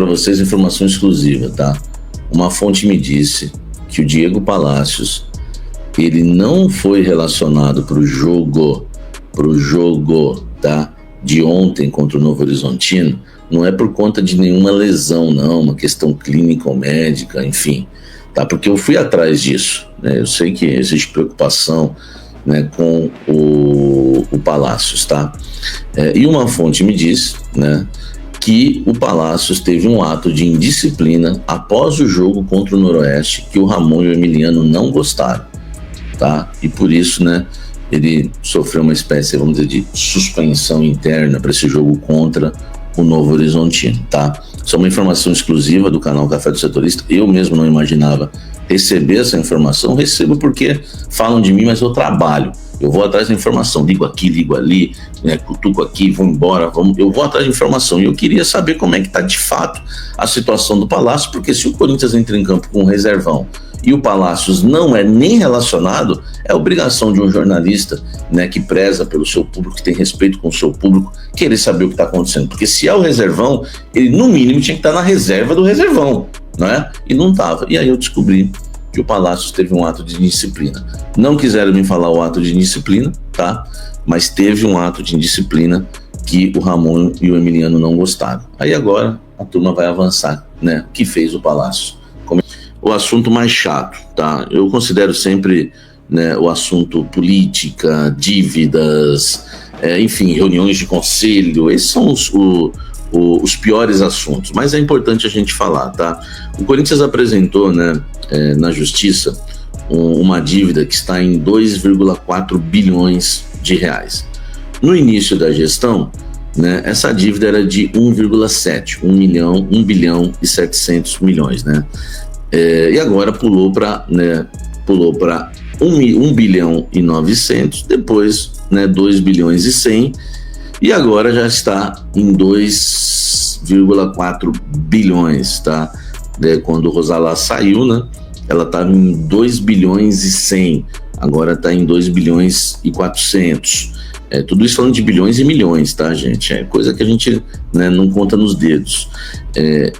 para vocês informação exclusiva, tá? Uma fonte me disse que o Diego Palacios, ele não foi relacionado para o jogo, tá? De ontem contra o Novo Horizontino, não é por conta de nenhuma lesão, não, uma questão clínica ou médica, enfim, tá? Porque eu fui atrás disso, né? Eu sei que existe preocupação, né, com o Palacios, tá? E uma fonte me disse, né, que o Palacios teve um ato de indisciplina após o jogo contra o Noroeste, que o Ramon e o Emiliano não gostaram, tá? E por isso, né, ele sofreu uma espécie, vamos dizer, de suspensão interna para esse jogo contra o Novo Horizontino, tá? Isso é uma informação exclusiva do canal Café do Setorista. Eu mesmo não imaginava receber essa informação. Recebo porque falam de mim, mas eu trabalho. Eu vou atrás da informação, ligo aqui, ligo ali, né, cutuco aqui, vou embora, eu vou atrás de informação. E eu queria saber como é que está de fato a situação do Palacios, porque se o Corinthians entra em campo com um reservão e o Palacios não é nem relacionado, é obrigação de um jornalista, né, que preza pelo seu público, que tem respeito com o seu público, querer saber o que está acontecendo. Porque se é o reservão, ele no mínimo tinha que estar na reserva do reservão, não é? E não estava. E aí eu descobri que o Palacios teve um ato de indisciplina. Não quiseram me falar o ato de indisciplina, tá? Mas teve um ato de indisciplina que o Ramon e o Emiliano não gostaram. Aí agora a turma vai avançar, né? O que fez o Palacios? O assunto mais chato, tá? Eu considero sempre, né, o assunto política, dívidas, enfim, reuniões de conselho. Esses são os piores assuntos, mas é importante a gente falar, tá? O Corinthians apresentou, né, na Justiça uma dívida que está em 2,4 bilhões de reais. No início da gestão, né, essa dívida era de 1,7, 1 bilhão e 700 milhões, né? E agora pulou para 1 bilhão e 900, depois, né, 2 bilhões e 100, e agora já está em 2,4 bilhões, tá? Quando o Rosalá saiu, né, ela estava em 2 bilhões e 100, agora está em 2 bilhões e 400. Tudo isso falando de bilhões e milhões, tá, gente? É coisa que a gente, né, não conta nos dedos.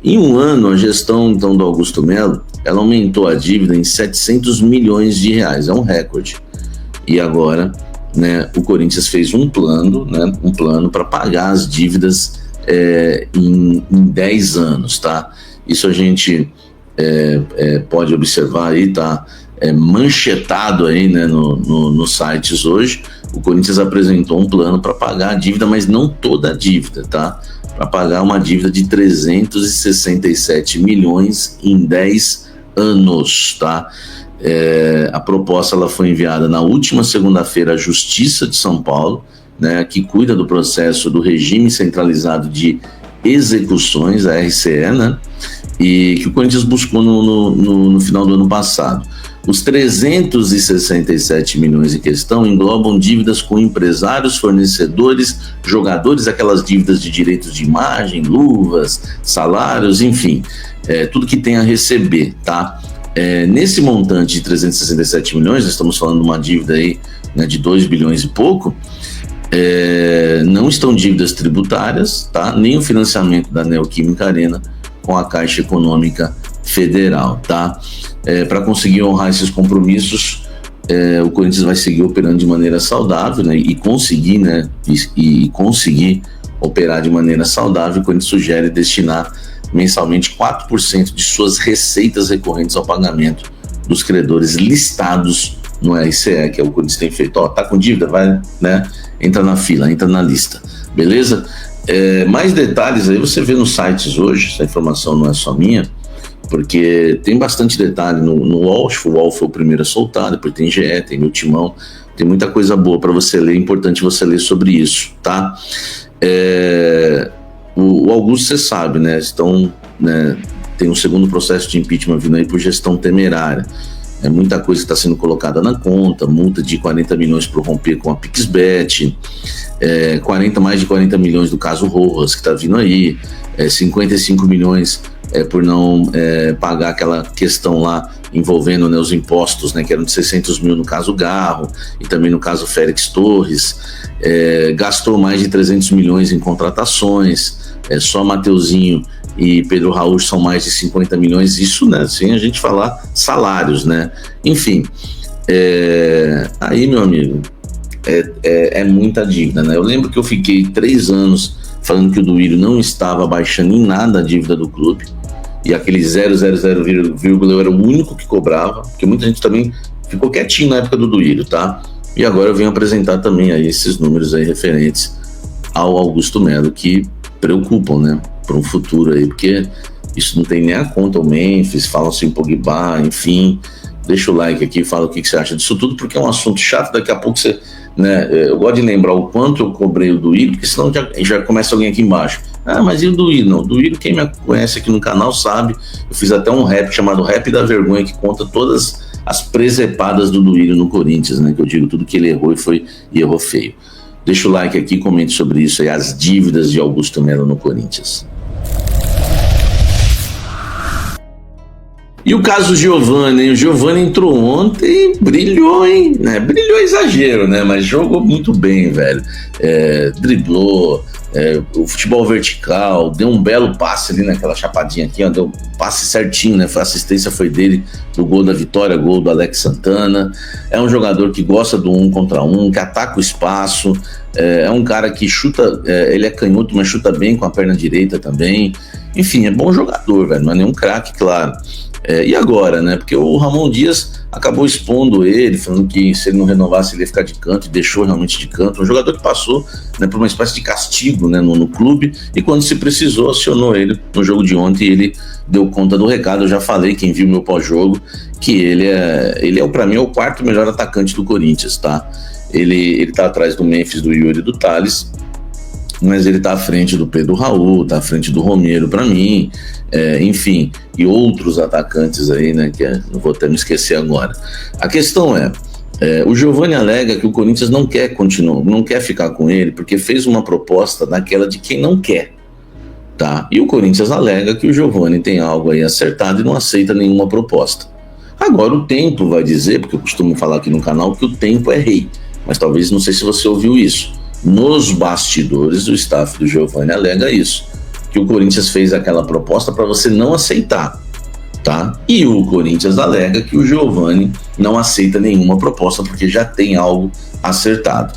Em um ano, a gestão, então, do Augusto Melo, ela aumentou a dívida em 700 milhões de reais, é um recorde. E agora, né, o Corinthians fez um plano para pagar as dívidas em 10 anos, tá? Isso a gente pode observar aí, tá manchetado aí, né, nos sites hoje. O Corinthians apresentou um plano para pagar a dívida, mas não toda a dívida, tá? Para pagar uma dívida de 367 milhões em 10 anos, tá? A proposta ela foi enviada na última segunda-feira à Justiça de São Paulo, né, que cuida do processo do regime centralizado de execuções, a RCE, né, e que o Corinthians buscou no final do ano passado. Os 367 milhões em questão englobam dívidas com empresários, fornecedores, jogadores, aquelas dívidas de direitos de imagem, luvas, salários, enfim, tudo que tem a receber, tá? Nesse montante de 367 milhões, nós estamos falando de uma dívida aí, né, de 2 bilhões e pouco, não estão dívidas tributárias, tá? Nem o financiamento da Neoquímica Arena com a Caixa Econômica Federal, tá? Para conseguir honrar esses compromissos, o Corinthians vai seguir operando de maneira saudável, né? E conseguir operar de maneira saudável, o Corinthians sugere destinar mensalmente 4% de suas receitas recorrentes ao pagamento dos credores listados no RCE, que é o Corinthians tem feito. Tá com dívida? Vai, né? Entra na fila, entra na lista, beleza? Mais detalhes aí você vê nos sites hoje, essa informação não é só minha, porque tem bastante detalhe no UOL. O UOL foi o primeiro a soltar, depois tem GE, tem o Timão, tem muita coisa boa para você ler, é importante você ler sobre isso, tá? O Augusto, você sabe, né, tem um segundo processo de impeachment vindo aí por gestão temerária. Muita coisa que está sendo colocada na conta, multa de 40 milhões por romper com a PixBet, mais de 40 milhões do caso Rojas que está vindo aí, 55 milhões por não pagar aquela questão lá envolvendo, né, os impostos, né, que eram de 600 mil no caso Garro e também no caso Félix Torres, gastou mais de 300 milhões em contratações, só Mateuzinho e Pedro Raul são mais de 50 milhões, isso, né, sem a gente falar salários, né? Enfim, aí, meu amigo, é muita dívida, né? Eu lembro que eu fiquei 3 anos falando que o Duílio não estava baixando em nada a dívida do clube, e aquele 0,00, eu era o único que cobrava, porque muita gente também ficou quietinho na época do Duílio, tá? E agora eu venho apresentar também aí esses números aí referentes ao Augusto Melo, que preocupam, né, para um futuro aí, porque isso não tem nem a conta o Memphis, falam-se em Pogba, enfim. Deixa o like aqui, fala o que você acha disso tudo, porque é um assunto chato, daqui a pouco você, né, eu gosto de lembrar o quanto eu cobrei o Duílio, porque senão já começa alguém aqui embaixo. Ah, mas e o Duílio? Não, o Duílio, quem me conhece aqui no canal sabe, eu fiz até um rap chamado Rap da Vergonha, que conta todas as presepadas do Duílio no Corinthians, né, que eu digo tudo que ele errou e errou feio. Deixa o like aqui, comente sobre isso aí, as dívidas de Augusto Melo no Corinthians. E o caso do Giovani, hein? O Giovani entrou ontem e brilhou, hein? Brilhou exagero, né? Mas jogou muito bem, velho. Driblou, o futebol vertical, deu um belo passe ali naquela chapadinha aqui, ó, deu um passe certinho, né? A assistência foi dele, do gol da vitória, gol do Alex Santana. É um jogador que gosta do 1 contra 1, que ataca o espaço, é um cara que chuta, ele é canhoto, mas chuta bem com a perna direita também. Enfim, é bom jogador, velho, não é nenhum craque, claro. E agora, né? Porque o Ramon Dias acabou expondo ele, falando que se ele não renovasse ele ia ficar de canto, e deixou realmente de canto. Um jogador que passou, né, por uma espécie de castigo, né, no clube, e quando se precisou, acionou ele no jogo de ontem e ele deu conta do recado. Eu já falei, quem viu meu pós-jogo, que ele para mim, é o 4º melhor atacante do Corinthians, tá? Ele tá atrás do Memphis, do Yuri e do Thales, mas ele tá à frente do Pedro Raul, tá à frente do Romero para mim, enfim, e outros atacantes aí, né, que não vou até me esquecer agora. A questão o Giovani alega que o Corinthians não quer continuar, não quer ficar com ele, porque fez uma proposta daquela de quem não quer, tá? E o Corinthians alega que o Giovani tem algo aí acertado e não aceita nenhuma proposta. Agora o tempo vai dizer, porque eu costumo falar aqui no canal que o tempo é rei, mas talvez, não sei se você ouviu isso, nos bastidores o staff do Giovani alega isso, que o Corinthians fez aquela proposta para você não aceitar, tá? E o Corinthians alega que o Giovani não aceita nenhuma proposta porque já tem algo acertado.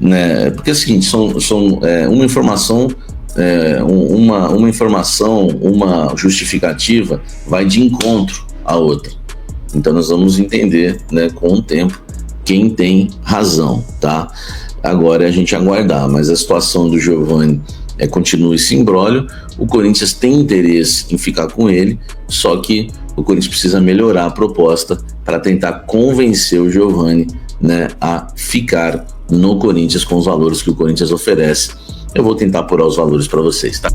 Né? Porque é o seguinte, são uma informação, uma informação, uma justificativa vai de encontro à outra. Então nós vamos entender, né, com o tempo quem tem razão, tá? Agora é a gente aguardar, mas a situação do Giovani continua esse imbróglio. O Corinthians tem interesse em ficar com ele, só que o Corinthians precisa melhorar a proposta para tentar convencer o Giovani, né, a ficar no Corinthians com os valores que o Corinthians oferece. Eu vou tentar apurar os valores para vocês, tá?